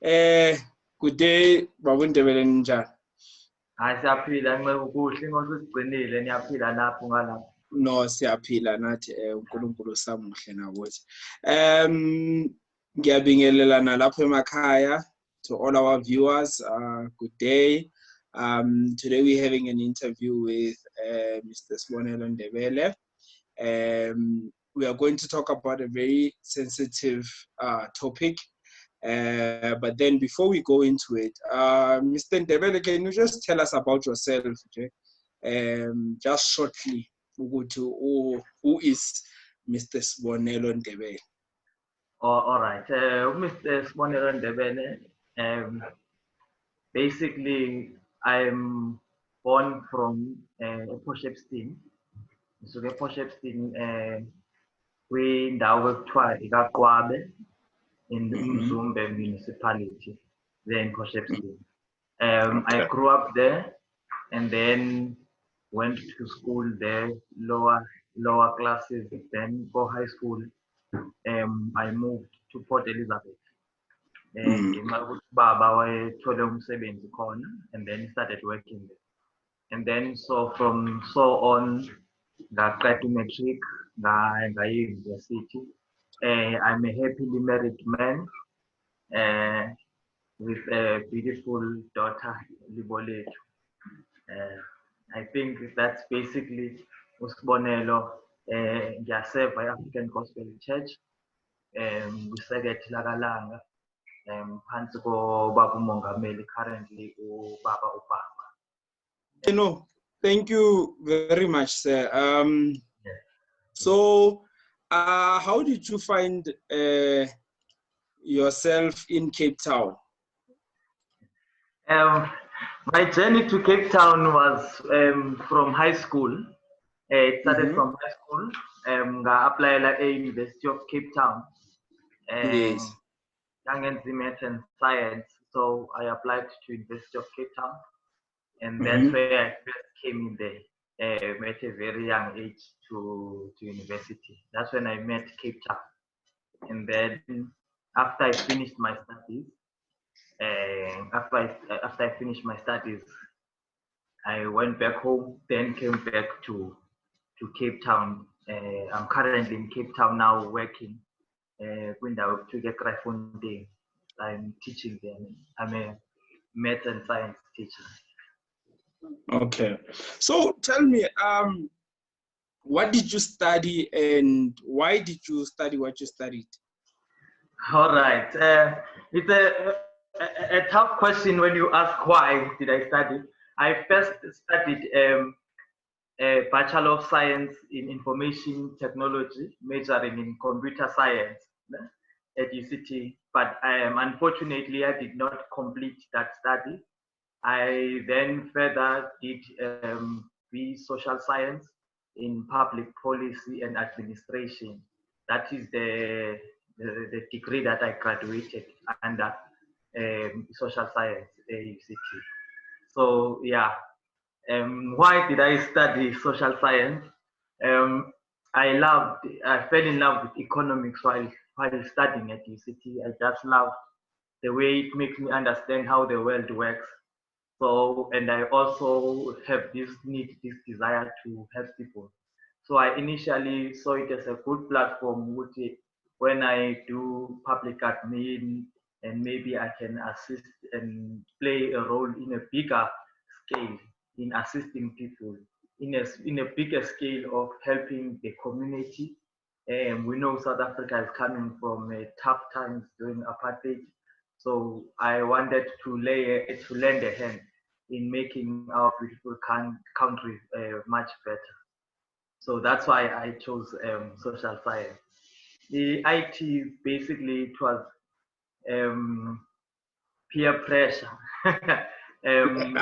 Good day, Mr Ndebele njani? Siyaphila kuhle inkosi sigcinile niyaphila lapho ngalapho. No, siyaphila nathi uNkulunkulu samuhle nakuthi. Ngiyabingelelana lapho emakhaya to all our viewers. Good day. Today we're having an interview with Mr Sbonelo Ndebele. We are going to talk about a very sensitive topic. But then before we go into it, Mr. Ndebele, can you just tell us about yourself, okay? Just shortly, who is Mr. Sbonelo Ndebele? All right. Mr. Sbonelo Ndebele, basically, I'm born from Potchefstroom. So Potchefstroom, kwindawo ekuthiwa iKwabe in the Mzumbe municipality, there in Potchefstroom. I grew up there and then went to school there, lower classes, then go high school. I moved to Port Elizabeth. Baba wayethole umsebenzi khona, and then started working there. And then from so on, ngaqeda matric, ngaya university. I'm a happily married man with a beautiful daughter, Liboletu. I think that's basically Sbonelo. Ngiyaserve African Gospel Church. KwiSekethe lakalanga. Phansi koBaba uMongameli currently uBaba uBhapa. No, thank you very much, sir. So, how did you find yourself in Cape Town? My journey to Cape Town was from high school. It started from high school. I applied at the University of Cape Town. Yes. Young Maths and Science. So I applied to University of Cape Town, and that's where I first came in there. At a very young age to university. That's when I met Cape Town. And then after I finished my studies, I went back home, then came back to Cape Town. I'm currently in Cape Town now working. I'm teaching them. I'm a math and science teacher. Okay. So tell me, what did you study and why did you study what you studied? All right. It's a tough question when you ask why did I study. I first studied a Bachelor of Science in Information Technology, majoring in Computer Science at UCT, but unfortunately I did not complete that study. I then further did Social Science in Public Policy and Administration. That is the degree that I graduated under Social Science at UCT. So yeah, why did I study Social Science? I fell in love with economics while studying at UCT. I just loved the way it makes me understand how the world works. So, and I also have this desire to help people. So I initially saw it as a good platform when I do public admin, and maybe I can assist and play a role in a bigger scale in assisting people in a bigger scale of helping the community. We know South Africa is coming from tough times during apartheid. So I wanted to lend a hand in making our beautiful country much better. So that's why I chose social science. The IT, basically, it was peer pressure. When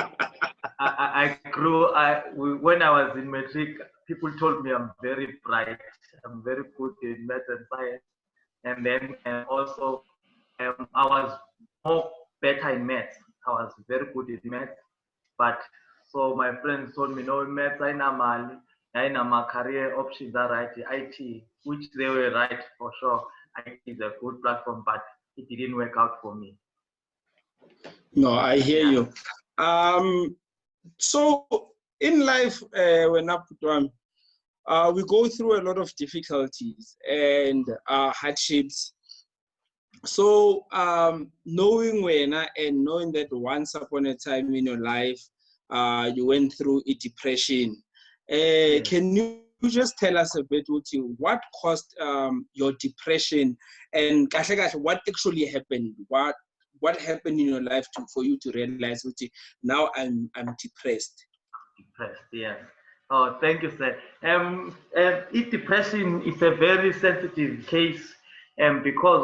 I was in matric, people told me I'm very bright, I'm very good in math and science. And then also, I was better in maths. I was very good in maths. But so my friends told me, no, maths, I know my career options are right, IT, which they were right for sure. IT is a good platform, but it didn't work out for me. No, I hear you. So in life, when we go through a lot of difficulties and hardships. So knowing Wena and knowing that once upon a time in your life, you went through a depression. Yes. Can you just tell us a bit, Uti, what caused your depression, and what actually happened? What happened in your life for you to realize, Uti, now I'm depressed? Depressed, yes. Oh, thank you, sir. Depression is a very sensitive case, because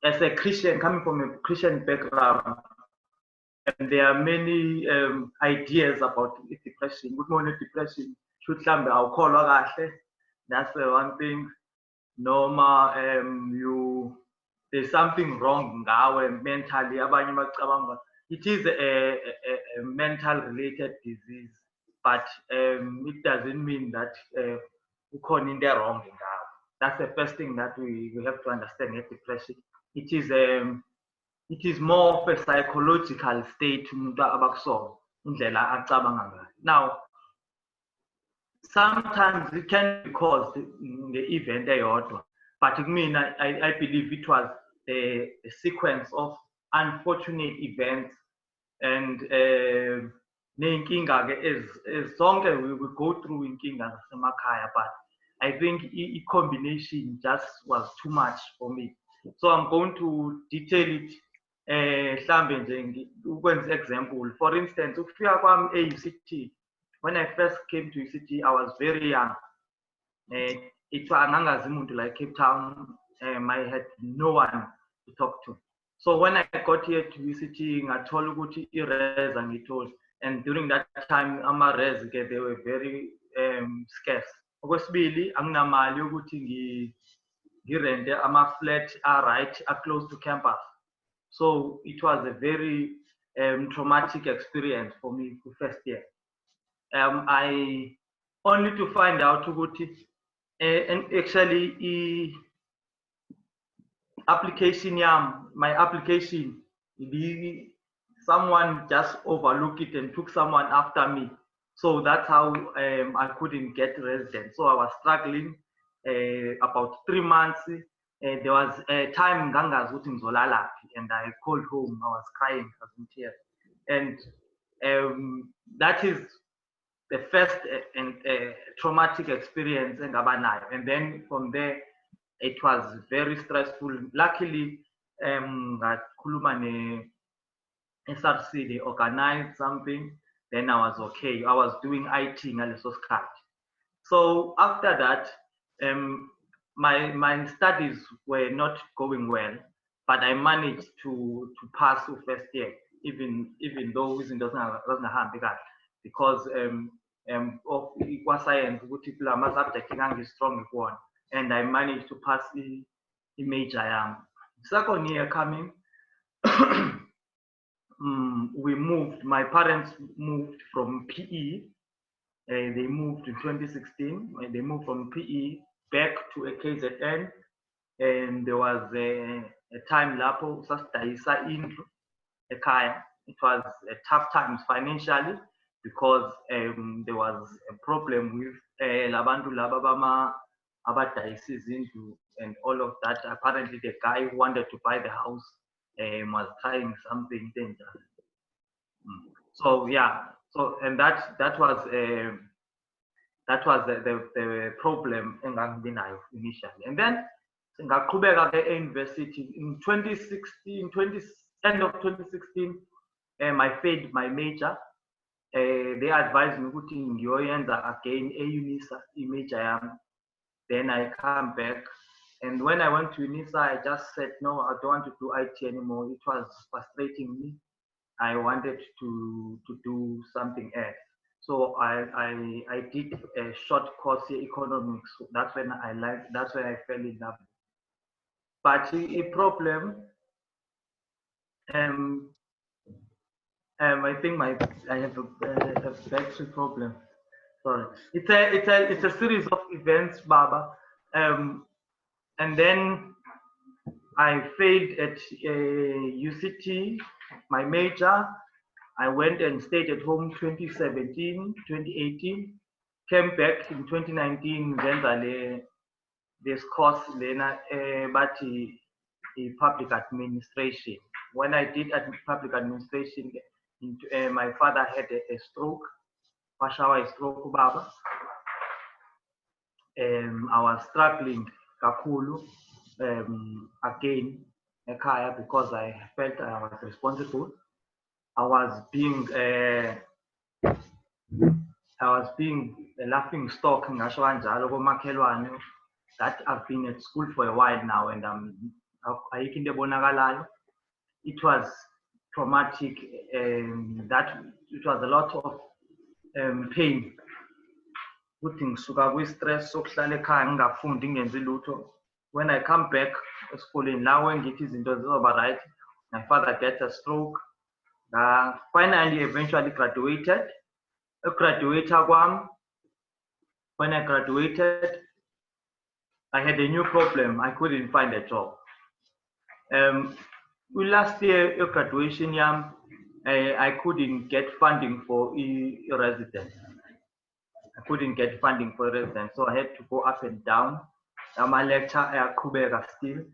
as a Christian, coming from a Christian background, there are many ideas about depression. Good morning, depression. Should somebody I'll call that's the one thing. Norma, there's something wrong now mentally. It is a mental related disease, but it doesn't mean that we're in there wrong now. That's the first thing that we have to understand. Depression. It is more of a psychological state. Now, sometimes it can be caused the event but I believe it was a sequence of unfortunate events and as long as we will go through inkinga zasemakhaya, but I think a combination just was too much for me. So I'm going to detail it. Example, for instance, ukufika kwami e-UCT, when I first came to UCT, I was very young. It's like Cape Town, I had no one to talk to. So when I got here to UCT, I told res and and during that time, res they were very scarce. Okwesibili, anginamali ukuthi ngirente ama-flat right are close to campus. So it was a very traumatic experience for me the first year. I only to find out and actually my application, someone just overlooked it and took someone after me. So that's how I couldn't get resident. So I was struggling about 3 months. There was a time and I called home. I was crying, I was in tears. And that is the first traumatic experience in Gabanayo. And then from there, it was very stressful. Luckily, SRC, they organized something. Then I was okay. I was doing IT in Alisoskat. So after that, my studies were not going well, but I managed to pass the first year, even though it doesn't have because of equal science, particular subject is strong one, and I managed to pass the major. Second year coming, we moved. My parents moved from PE. They moved in 2016. They moved from PE back to a KZN, and there was a time lapo sasdaisa indlu ekhaya. It was a tough times financially because there was a problem with labantu laba bama abadayisa izindlu and all of that. Apparently, the guy who wanted to buy the house was trying something dangerous. So yeah, so and that was the problem initially, and then ngaqhubeka ke university in 2016, end of 2016. I failed my major. They advised me ukuthi ngiyoyenza again UNISA major yami. Then I come back, and when I went to UNISA, I just said no, I don't want to do IT anymore. It was frustrating me. I wanted to do something else. So I did a short course in economics. That's when I liked. That's when I fell in love. But a problem. I think I have a battery problem. Sorry. It's a series of events, Baba. And then I failed at UCT, my major. I went and stayed at home 2017, 2018, came back in 2019, then this course lena but public administration. When I did public administration, my father had a stroke, washawa stroke baba. I was struggling kakhulu again ekhaya because I felt I was responsible. I was being a laughing stock ngasho kanjalo komakhelwane that I've been at school for a while now and ayikho into ebonakalayo. It was traumatic, that it was a lot of pain. Ukuthi ngisuka kwi-stress sokuhlala ekhaya ngingafundi ngenzi lutho. When I come back esikoleni la ngithi izinto zizoba right, my father gets a stroke. Finally, eventually graduated. When I graduated, I had a new problem. I couldn't find a job. Last year, graduation, I couldn't get funding for a residence. I couldn't get funding for a residence, so I had to go up and down. My lecture at Kubera still,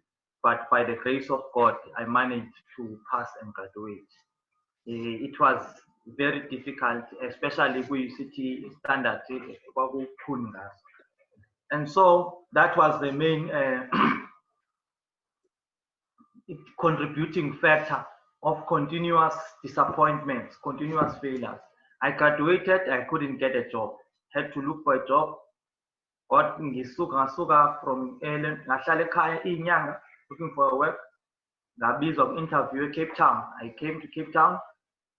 but by the grace of God, I managed to pass and graduate. It was very difficult, especially with UCT standards. And so that was the main contributing factor of continuous disappointments, continuous failures. I graduated, I couldn't get a job, had to look for a job. Got ngisuka from looking for work. Ngabizwa of interview at Cape Town. I came to Cape Town.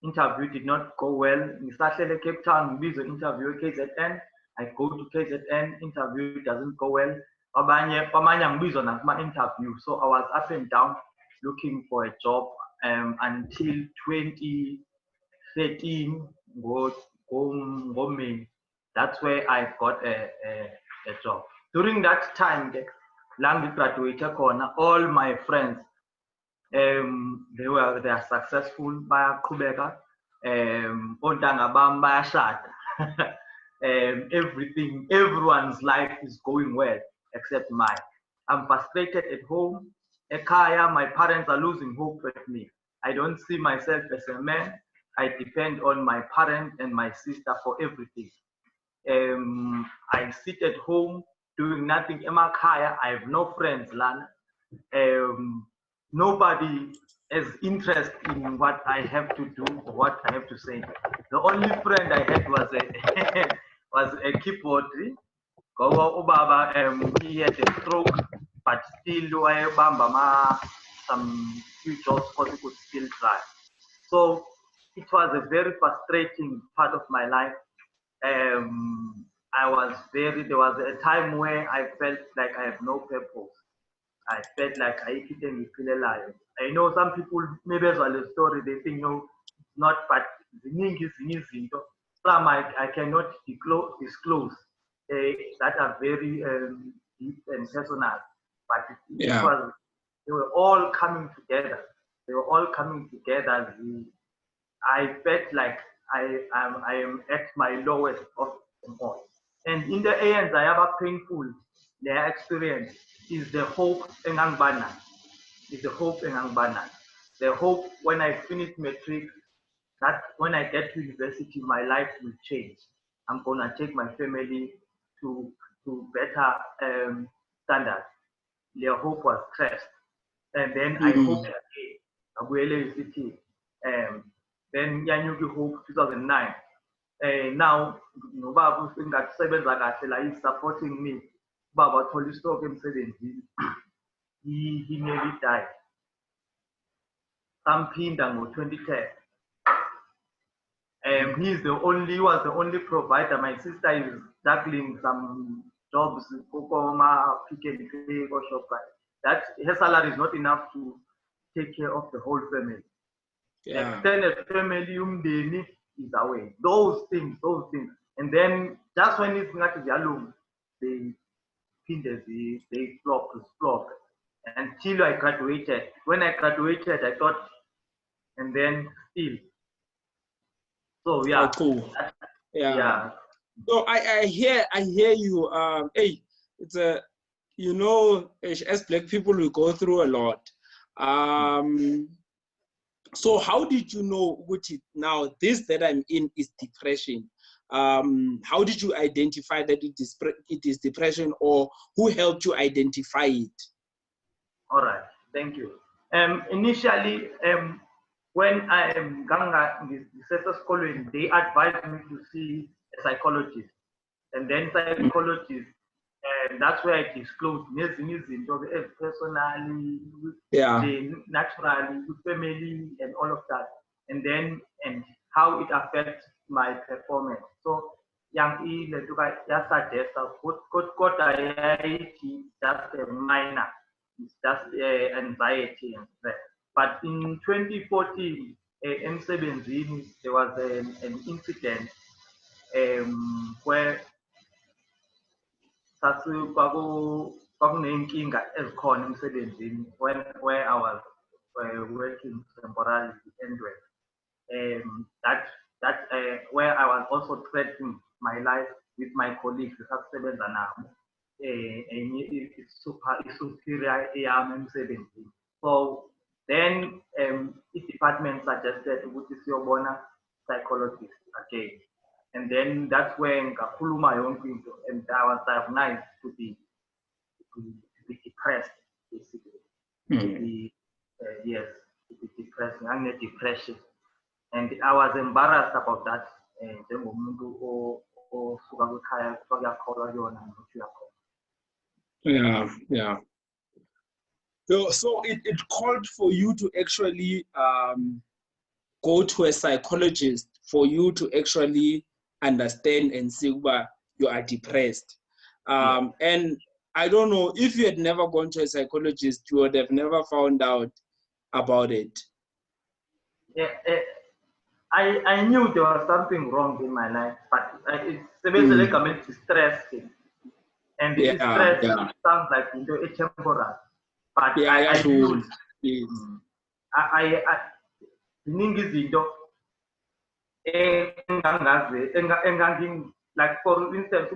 Interview did not go well. Ngisahlele Cape Town, ngibizwa interview at KZN. I go to KZN, interview doesn't go well. Kwamanye ngibizwa nakuma interview. So I was up and down looking for a job until 2013 May. That's where I got a job. During that time, graduated corner, all my friends, they are successful by Kubeka. Everything, everyone's life is going well except mine. I'm frustrated at home. Ekaya, my parents are losing hope with me. I don't see myself as a man. I depend on my parents and my sister for everything. I sit at home doing nothing. Emakaya, I have no friends, Lana. Nobody has interest in what I have to do or what I have to say. The only friend I had was a keyboard. He had a stroke, but still some few jobs because he could still try. So it was a very frustrating part of my life. There was a time where I felt like I have no purpose. I felt like I couldn't feel alive. I know some people, maybe as well a story, they think, no, not, but some I cannot disclose that are very deep and personal, but they were all coming together. They were all coming together. I felt like I am at my lowest of them all. And in the end, I have a painful their experience is the hope in Angbana. The hope when I finish matric, that when I get to university, my life will change. I'm gonna take my family to better standards. Their hope was crushed. And then I hoped again. Abuele UCT. Then Yanyuki Hope 2009. Now, Babu is supporting me. Baba told you stock him 17. He nearly died. Sampindango 2010. He was the only provider. My sister is juggling some jobs, Kokoma, Pick and Pay, or Shopify. That her salary is not enough to take care of the whole family. Extended family, is away. Those things. And then just when it's not alone, they flop. until I graduated. When I graduated, I thought, and then still. So yeah. Oh, cool. Yeah. So I hear you. Hey, it's a, you know, as Black people we go through a lot. So how did you know what it now this that I'm in is depression? How did you identify that it is depression, or who helped you identify it? All right, thank you. Initially, when I am going to school, they advised me to see a psychologist, and then psychologist, and that's where I disclosed personally, naturally, family, and all of that, and then how it affects my performance. So, yang suggest just a minor. It's just anxiety and stress. But in 2014, in Sebenzini, there was an incident where kwakuneyinkinga ezikhona emsebenzini where I was working temporarily anyway. That where I was also threatening my life with my colleagues esasebenza nabo superior yami emsebenzini. So then the department suggested ukuthi siyobona psychologist again, and then that's when ngakhuluma yonke into, and I was diagnosed to be depressed basically. Yes, to be depressed, depression. And I was embarrassed about that. Yeah. So it called for you to actually go to a psychologist for you to actually understand and see why you are depressed. And I don't know, if you had never gone to a psychologist, you would have never found out about it. Yeah, I knew there was something wrong in my life, but it's basically coming to stress. And this stress sounds like a temporary. But I knew like for instance,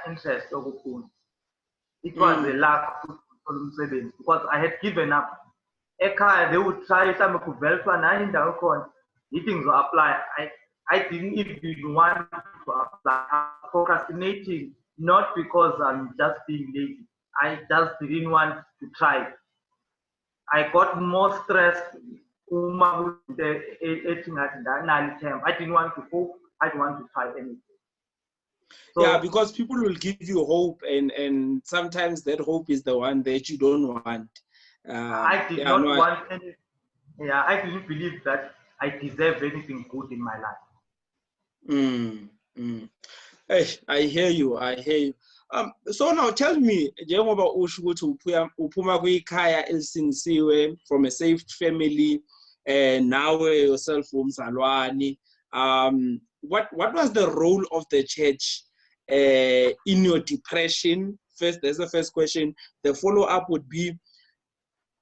interest. It was a lack of because I had given up. They would try some things will apply. I didn't even want to apply. I'm procrastinating, not because I'm just being lazy. I just didn't want to try. I got more stressed. I didn't want to hope. I didn't want to try anything. So, yeah, because people will give you hope, and sometimes that hope is the one that you don't want. I did not want anything. Yeah, I didn't believe that I deserve anything good in my life. Hey, I hear you. So now tell me, njengoba usho ukuthi uphuma kwikhaya elisinisiwe from a safe family, and now yourself umzalwane, what was the role of the church in your depression? First, there's the first question. The follow-up would be,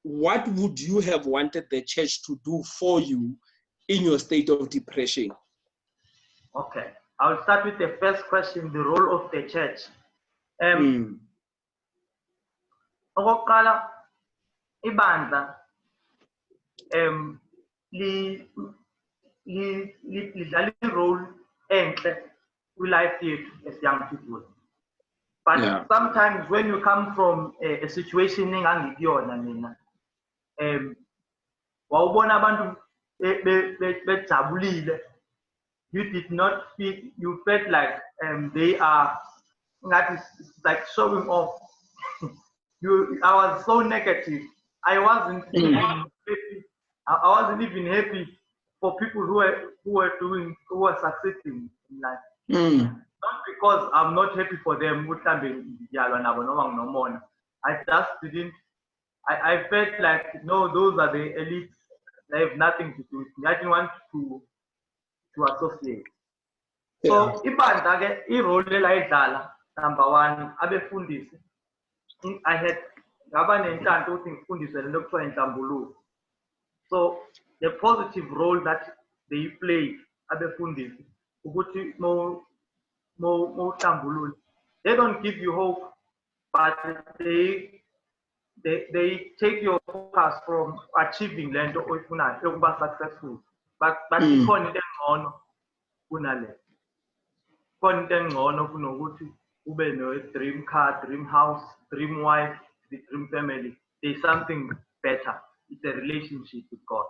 what would you have wanted the church to do for you in your state of depression? Okay, I'll start with the first question, the role of the church. Okokuqala, ibandla lidlala i-role enhle kwi-life yethu as young people. But sometimes when you come from a situation engangikuyona mina, wawubona abantu bejabulile, you did not feel, you felt like they are like showing off. I was so negative. I wasn't even happy. I wasn't even happy for people who were succeeding in life. Not because I'm not happy for them. I just didn't. I felt like, no, those are the elites. They have nothing to do with me. I didn't want to associate. So ibandla ke irole la idlala, number one, abefundisi I had ngaba nenhlanhla ukuthi ngifundiswe lento kuthiwa inhlambuluko. So the positive role that they play abefundisi ukuthi mo hlambulule, they don't give you hope, but they take your focus from achieving lento oyifunayo yokuba successful. But ikhona into engcono kunale. Khona into engcono kunokuthi ube no dream car, dream house, dream wife, the dream family. There's something better. It's a relationship with God.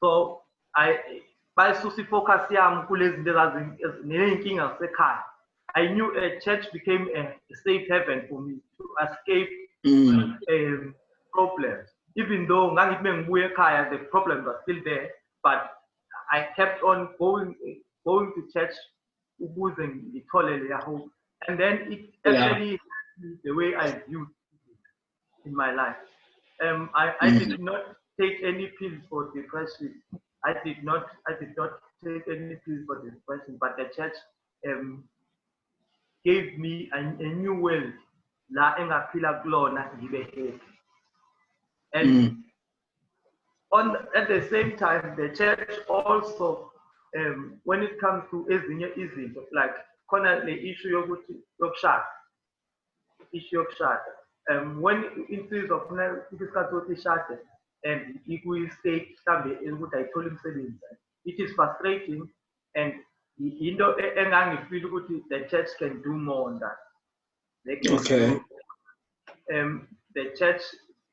So by susi focus yami kulezi zinto nezinkinga zasekhaya. I knew a church became a safe haven for me to escape problems. Even though the problems are still there, but I kept on going to church, and then it actually the way I viewed it in my life. I did not take any pills for depression. I did not take any pills for depression, but the church gave me a new world. And at the same time, the church also, when it comes to like the issue of when instead of and equal state I told him it is frustrating, and the church can do more on that. They can Okay. The church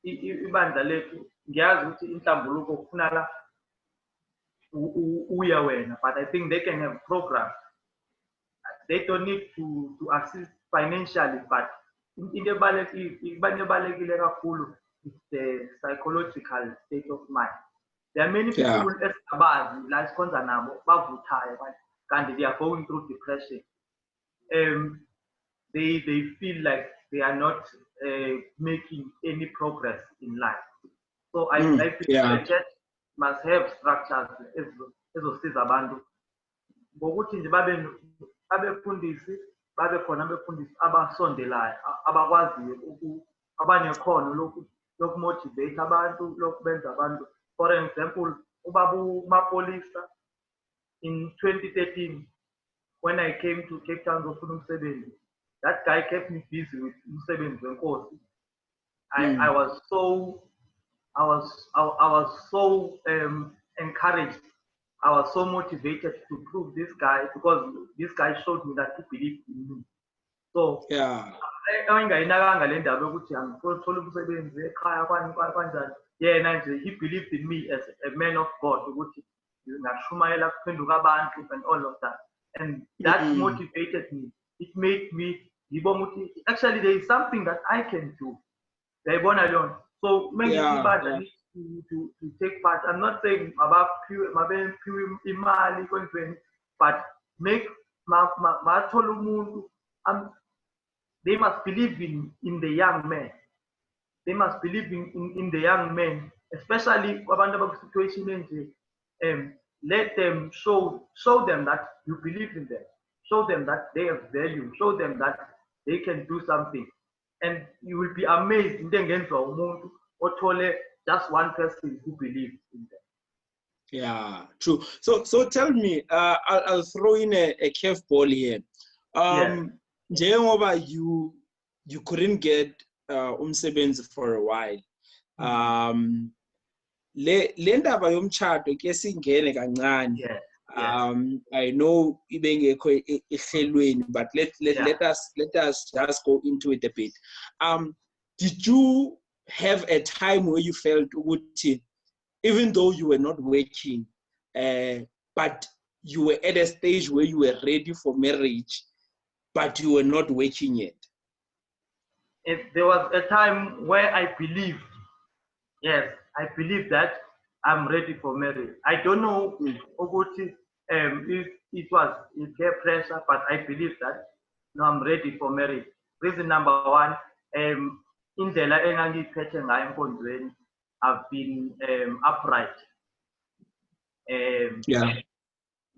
ibandla lethu ngiyazi ukuthi inhlambuluko kufunala uya wena, but I think they can have programs. They don't need to assist financially, but into ebalekile kakhulu is the psychological state of mind. There are many people esabazi la sikhonza nabo bavuthayo kanti they are going through depression. They feel like they are not making any progress in life. So I feel the church must have structures ezosiza abantu ngokuthi nje abefundisi babe khona abefundisi abasondelayo abakwaziyo abanekhono lokumotivate abantu lokubenza abantu. For example, ubabu Mapolisa in 2013 when I came to Cape Town zofuna umsebenzi, that guy kept me busy with umsebenzi wenkosi. I was so encouraged. I was so motivated to prove this guy, because this guy showed me that he believed in me. So he believed in me as a man of God, and all of that. And that motivated me. It made me, actually there is something that I can do. They're born alone. So many people need to take part. I'm not saying about pure imali, but make they must believe in the young man. They must believe in the young men, especially about situation. Let them show them that you believe in them. Show them that they have value. Show them that they can do something. And you will be amazed just one person who believes in them. Yeah, true. So tell me, I'll throw in a curveball here. Njengoba you couldn't get umsebenzi for a while. Le ndaba yomtshado ke singene kancane. I know ibengekho ehlelweni, but let us just go into it a bit. Did you have a time where you felt ukuthi, even though you were not working, but you were at a stage where you were ready for marriage, but you were not working yet? There was a time where I believed, I believe that I'm ready for marriage. I don't know if it was peer pressure, but I believe that no, I'm ready for marriage. Reason number one, indlela engangiphethe ngayo enkonzweni, I've been upright.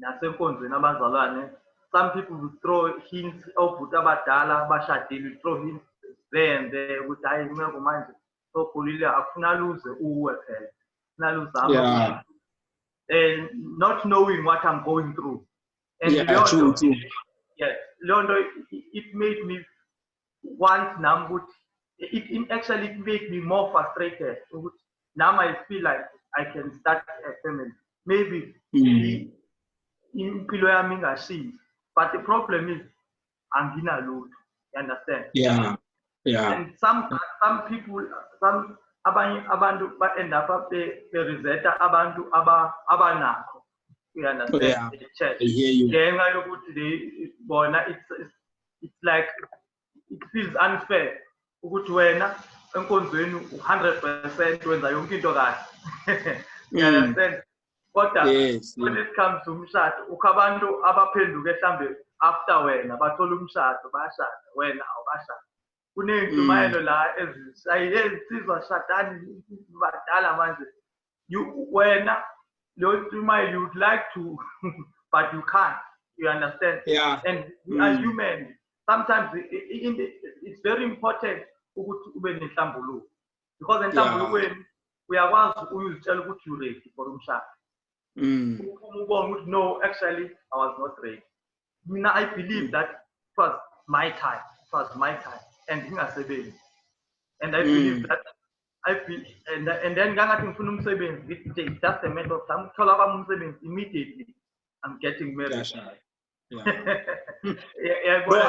Nasenkonzweni abazalwane, some people will throw hints of abadala abashadile, will throw hints then ukuthi hayi kumele manje sokhulile akufuna luze uwe phela ufuna luzama and not knowing what I'm going through. And true. Yes, it made me want it actually made me more frustrated. Now I feel like I can start a family. Maybe in but the problem is I'm gonna lose. You understand? Yeah. And some people, some abantu end up they resent abantu abanako. You understand? Yeah. I hear you. It's like it feels unfair. Ukuthi wena enkonzweni 100% wenza yonke into kahle. You understand? Kodwa when it comes to umshado, ukhabantu abaphenduke mhlambe after wena bathola umshado bashada wena awubashada. Kuney'ntshumayelo la ezisizwa shadani badala manje. Wena lo ntshumayelo you'd like to but you can't. You understand? Yeah. And we are human. Sometimes it's very important ukuthi ube nenhlambuluko because enhlambulukweni uyakwazi uyizitshela ukuthi you ready for umshado. No, actually I was not ready. I believe that it was my time. It was my time. And ngingasebenzi. And I believe that and then ngangathi ngifuna umsebenzi it's just a matter of time. Uthola kwami umsebenzi immediately I'm getting married. Bro, I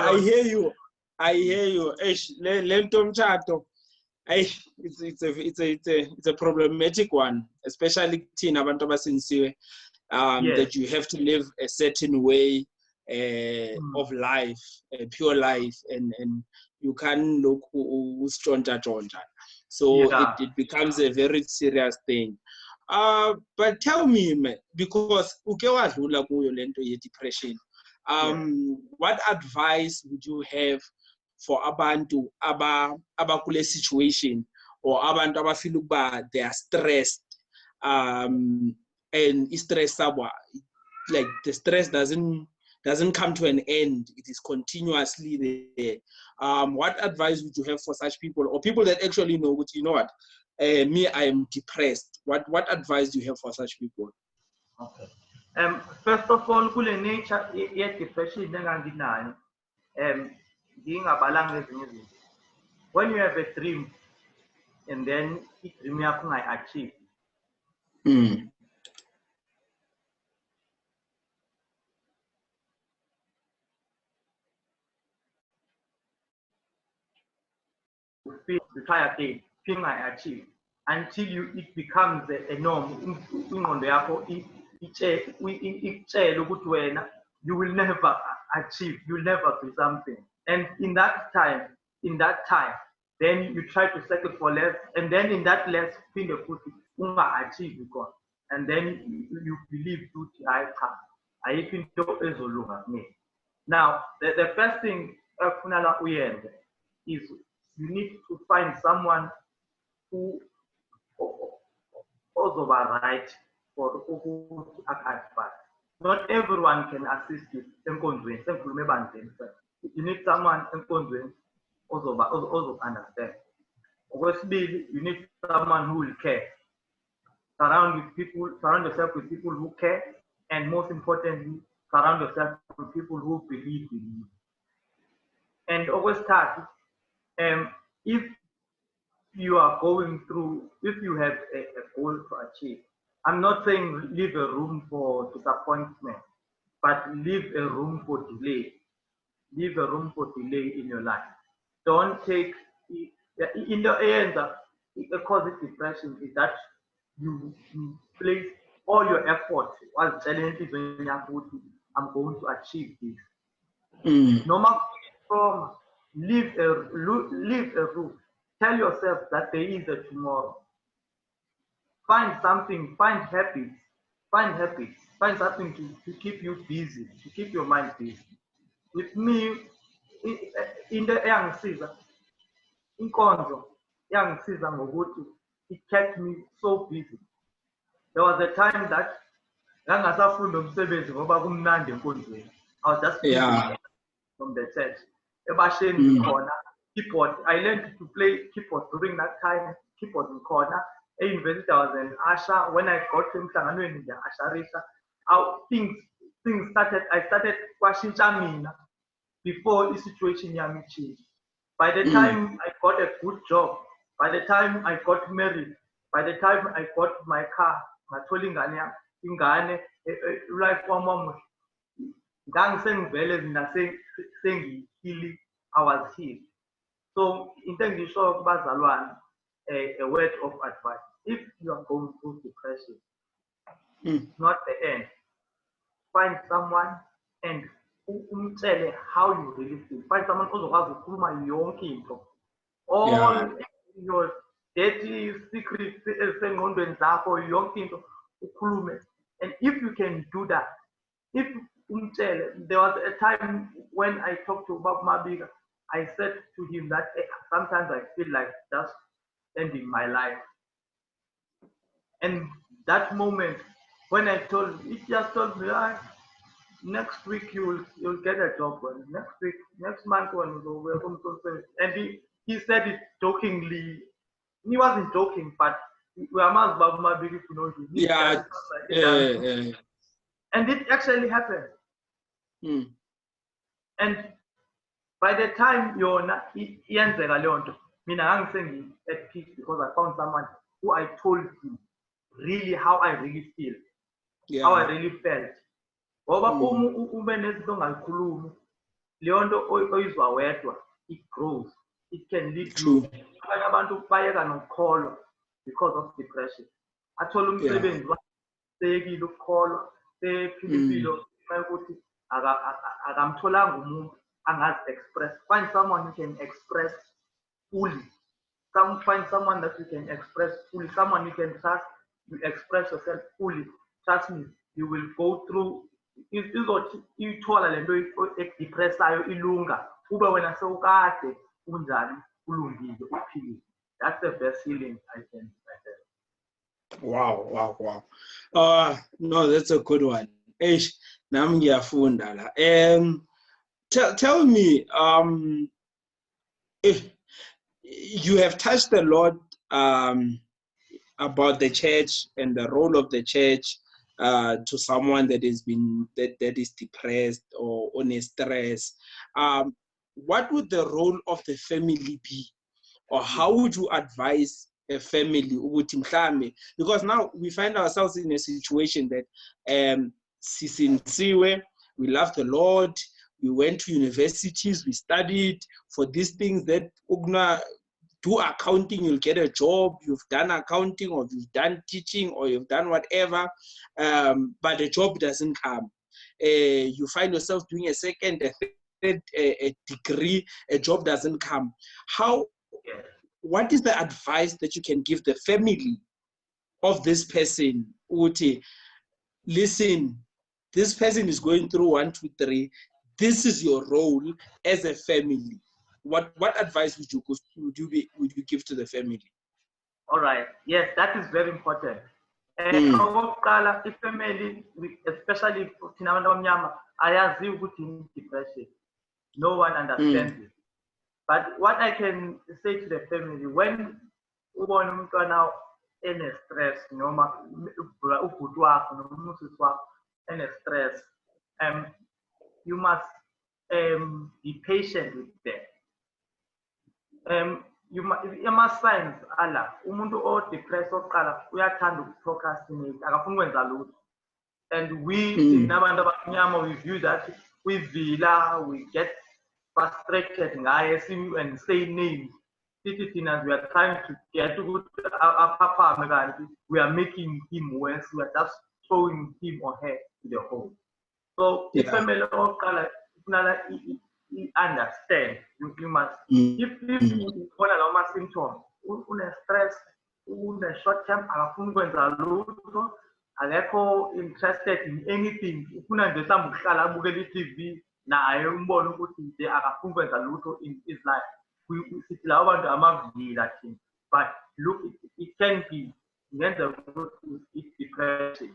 hear you. Lento mtshato. It's a problematic one, especially teen abantu abasensiwe. That you have to live a certain way of life, a pure life, and you can't look chonja. So it becomes a very serious thing. But tell me, man, because uke wadlula kuyo lento ye depression. What advice would you have for abantu abakule situation or abantu abafeel ukuba they are stressed and stress like the stress doesn't come to an end, it is continuously there. What advice would you have for such people or people that actually know what you know what me I am depressed? What advice do you have for such people? Okay. First of all, kule nature ye depression enganginayo ngingabalanga ezinye izinto. When you have a dream and then i-dream yakho ungayi-achieve, you try again, ungayi-achieve until it becomes a norm. Ingqondo yakho ikutshela ukuthi wena you will never achieve, you will never do something. And in that time, then you try to settle for less, and then in that less, achieve because, and then you believe I think me. Now, the first thing is you need to find someone who also right for advice. Not everyone can assist you in conference. You need someone in conference also understand. Obviously, you need someone who will care. Surround yourself with people who care, and most importantly, surround yourself with people who believe in you. And always start. If you are going through, if you have a goal to achieve, I'm not saying leave a room for disappointment, but leave a room for delay. Leave a room for delay in your life. Don't take, in the end, the cause of depression is that you place all your effort while challenges when I'm going to achieve this. No matter from, leave a room. Tell yourself that there is a tomorrow. Find something, find habits, find something to keep you busy, to keep your mind busy. With me, in the young season, in Konzo, young season, it kept me so busy. There was a time that I was just from the church. keyboard. I learned to play keyboard during that time. Keyboard in corner. At university, I was an usher. When I got to Mhlanganweni, the usherisha, how things started. I started washing chamina before the situation yami changed. By the time I got a good job, by the time I got married, by the time I got my car, ngathola ingane, life wami ngangisengivele mina sengihili, I was healed. So into engisho kubazalwane, a word of advice. If you are going through depression, it's not the end. Find someone and umtshele how you really feel. Find someone ozokwazi ukukhuluma yonke into. All your dirty secrets ezisengqondweni zakho, yonke into ukhulume. And if you can do that, if umtshele, there was a time when I talked to Bob Mabiga, I said to him that sometimes I feel like just ending my life. And that moment, when I told him, he just told me, next week you'll get a job. Next month when we're home, and he said it jokingly. He wasn't joking, but we are most Bob Mabiga to know him. Yeah. And it actually happened. And by the time iyenzeka leyo nto, mina ngangisengi at peace because I found someone who I told him really how I really feel, how I really felt. Ngoba ube nezinto ongayikhulumi, leyo nto oyizwa wedwa, it grows, it can lead you. Abanye abantu bayeka nokukholwa because of depression. Athola umsebenzi sekile ukukholwa, sephila impilo ukuthi akamtholanga umuntu angazi express. Find someone you can express fully. Find someone that you can express fully. Someone you can trust. You express yourself fully. Trust me, you will go through. Ithola lento ekudepressayo ilunga. Ube wena sewukade unjani ulungile uphilile. That's the best healing I can say. Wow. No, that's a good one. Nami ngiyafunda la. Tell me, if you have touched a lot about the church and the role of the church to someone that is depressed or on a stress. What would the role of the family be, or how would you advise a family? Because now we find ourselves in a situation that we love the Lord. We went to universities, we studied for these things that do accounting, you'll get a job, you've done accounting, or you've done teaching, or you've done whatever, but the job doesn't come. You find yourself doing a second, a third a degree, a job doesn't come. What is the advice that you can give the family of this person? Uti, listen, this person is going through 1, 2, 3. This is your role as a family. What advice would you give to the family? All right. Yes, that is very important. The family, especially thina abantu abamnyama, ayazi ukuthi depression. No one understands it. But what I can say to the family, when ubona umntwana ene stress, noma ubhuti wakho noma usisi wakho ene stress, you must be patient with them. Signs ala umuntu o depressed oqala uyathanda ukuprocrastinate, akafuni ukwenza lutho. And we nabantu abamnyama, we view that we get frustrated ngaye and say names. We are trying to get to papa, we are making him worse. We are just throwing him or her to the hole. So if family or color understand, you must if you want a normal symptom, stress, short term, interested in anything, TV, in his life. But look, it can be it's depression.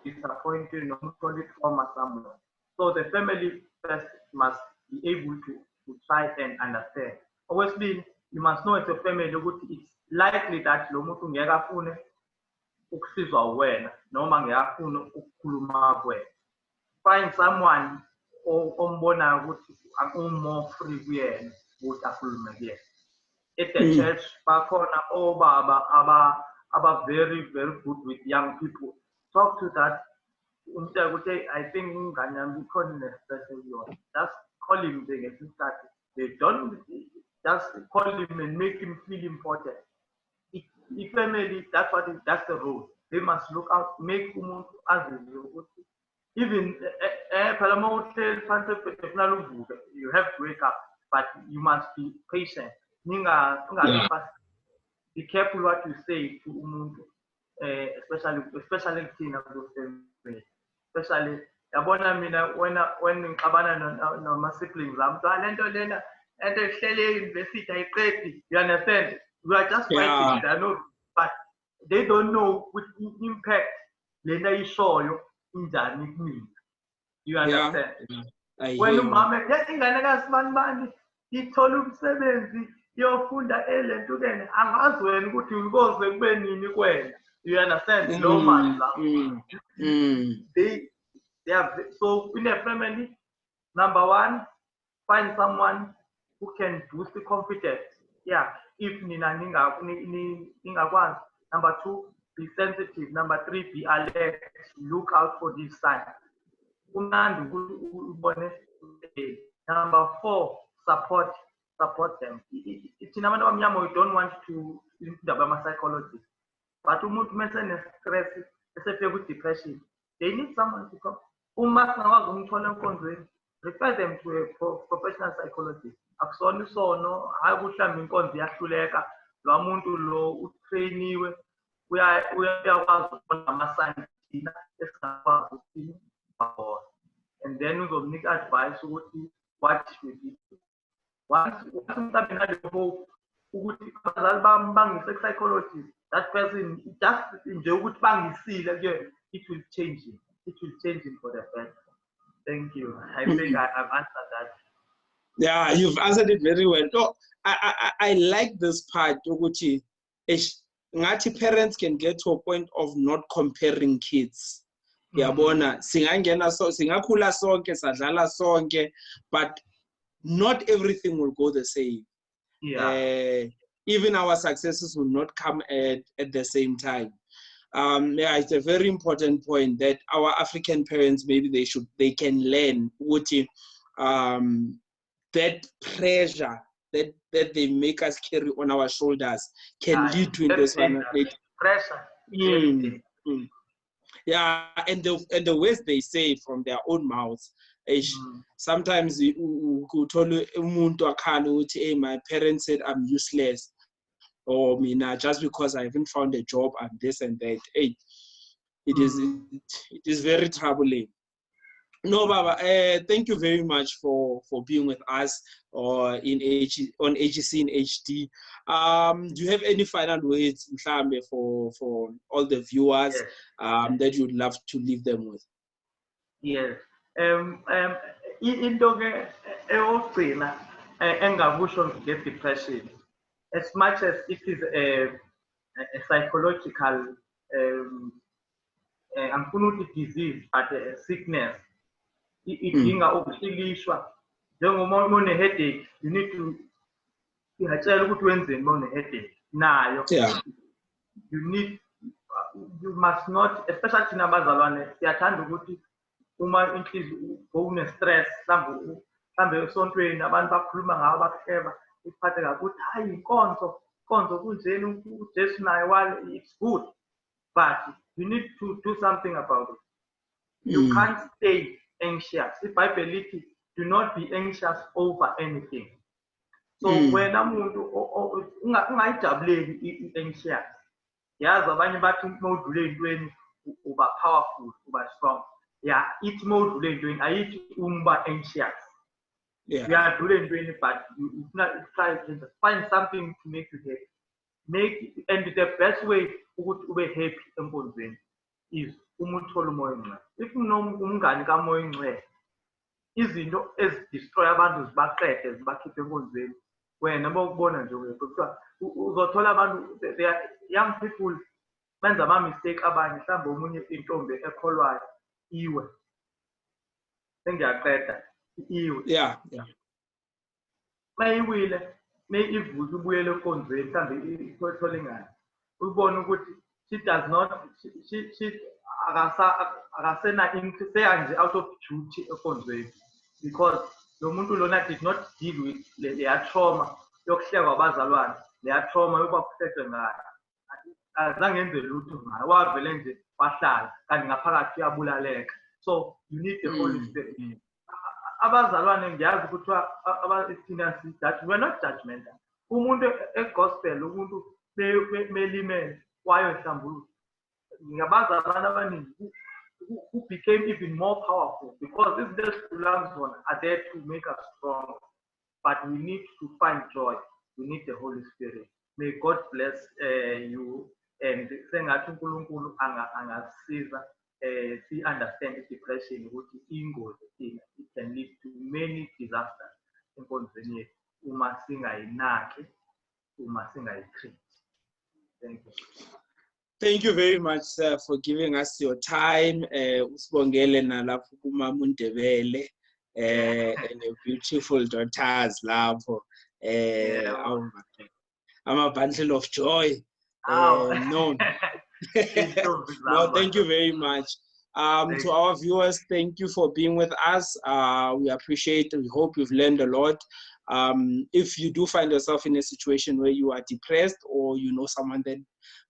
Disappointed, trauma somewhere. So the family first must be able to to try and understand. Obviously, you must know as a family it's likely that lo muntu ngeke afune ukusizwa wena noma ngeke afune ukukhuluma kuwena. Find someone ombonayo ukuthi more free kuyena ukuthi akhulume kuyena. At the church bakhona obaba aba very good with young people. Talk to that. I think just call him. They don't just call him and make him feel important. If family, that's the rule. They must look out, make even you have to wake up, but you must be patient. Be careful what you say to umuntu, especially especially yabona mina when ngixabana no siblings lento ehlele university ayiqedi, you understand, we are just fighting, I know, but they don't know what impact lena ishoyo injani kumina, you understand. When umama ingane kasibani ithola umsebenzi iyofunda elento kene angazi wena ukuthi ukoze kube nini kwena, you understand, no man. They have, so in a family, number one, find someone who can boost the confidence. Yeah, if nina ninga. Number two, be sensitive. Number three, be alert. Look out for this sign. Number four, support them. We don't want to about my psychology, but to move mental stress, especially with depression, they need someone to come. Refer them to a professional psychologist. Akusona isono hakuhlamba inkonzo yahluleka lo muntu lo utrainiwe uyakwazi ukubona ama-signs thina esingakwazi ukubona, and then uzomnika advice ukuthi what should he do. Once mhlawumbe naleyo hope ukuthi abazali bami bangise-psychologist, that person just nje ukuthi bangisile kuyena, it will change him. It will change him for the better. Thank you. I think I've answered that. Yeah, you've answered it very well. So I like this part. Parents can get to a point of not comparing kids. Yabona, singakhula sonke, sadlala sonke, but not everything will go the same. Yeah. Even our successes will not come at the same time. Yeah, it's a very important point that our African parents, maybe they can learn that pressure that they make us carry on our shoulders can lead to investment pressure. Yeah, and the words they say from their own mouths. Sometimes my parents said I'm useless, or just because I haven't found a job, I'm this and that. Hey, it is very troubling. No, Baba, thank you very much for being with us on AGC in HD. Do you have any final words, Mhlambe, for all the viewers that you'd love to leave them with? Yes. Into eyokugcina engakusho nge depression, as much as it is a psychological disease, but a sickness, idinga ukuhlilishwa. Njengoba une-headache, you need to ingatshela ukuthi wenzeni uma une-headache nayo. You must not, especially thina abazalwane, siyathanda ukuthi uma inhliziyo une-stress, mhlambe esontweni abantu bakhuluma ngawo bakuhleba ikuphathe kabi ukuthi hayi inkonzo kunjeni uJesu naye it's good, but you need to do something about it. You can't stay anxious. If I believe it, do not be anxious over anything. So when umuntu ungayijabuleli i-anxious, yazi abanye bathi umudlule entweni uba powerful, uba strong. Yeah, each mode doing. I eat anxious. Yeah. We are doing it, but you try to find something to make you happy. And the best way to be happy is if you know umngani kamoya ingcwele, izinto ezidestroy abantu zibaqede zibakhiphe enkonzweni. Wena bawukubona nje kuthiwa uzothola abantu, young people benza ama-mistake abanye, mhlawumbe omunye intombi ekholwayo iwe. Sengiyaqeda iwe. Yeah. Mayiwile, ivuke ibuyele enkonzweni, mhlawumbe ithole ingane. Ubone ukuthi she does not, she akasena interest, seyanje out of duty enkonzweni, because lo muntu lona did not deal with leya trauma yokuhlekwa abazalwane, leya trauma yokubakuhlekwe ngayo. Azange enze lutho ngayo, wavele nje wahlala kanti ngaphakathi uyabulaleka. So you need the Holy Spirit. Abazalwane ngiyazi ukuthi thina that we're not judgmental. Umuntu egospel, umuntu melimele wayohlambuluka. Ngabazalwane abaningi who became even more powerful, because izinto ezidlula zona are there to make us strong. But we need to find joy. We need the Holy Spirit. May God bless you. And sengathi uNkulunkulu angasiza see understand depression ukuthi ingozi thina, it can lead to many disasters enkonzweni yethu uma singayinaki, uma singayitreat. Thank you. Thank you very much, sir, for giving us your time. Usibongele nalapho kumama uNdebele and your beautiful daughters lapho. I'm a bundle of joy. No. No, thank you very much. To our viewers, thank you for being with us. We appreciate it. We hope you've learned a lot. If you do find yourself in a situation where you are depressed, or you know someone that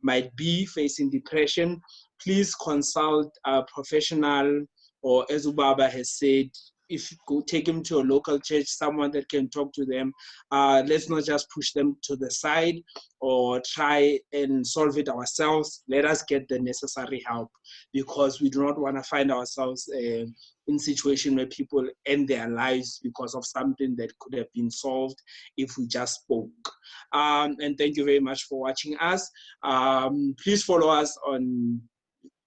might be facing depression, please consult a professional, or as Ubaba has said, if you go take them to a local church, someone that can talk to them. Let's not just push them to the side or try and solve it ourselves. Let us get the necessary help, because we do not want to find ourselves in a situation where people end their lives because of something that could have been solved if we just spoke. And thank you very much for watching us. Please follow us on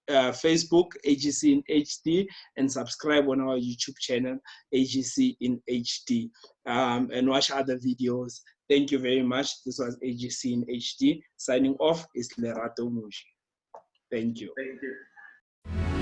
Facebook, AGC in HD, and subscribe on our YouTube channel, AGC in HD, and watch other videos. Thank you very much. This was AGC in HD. Signing off is Lerato Moji. Thank you. Thank you.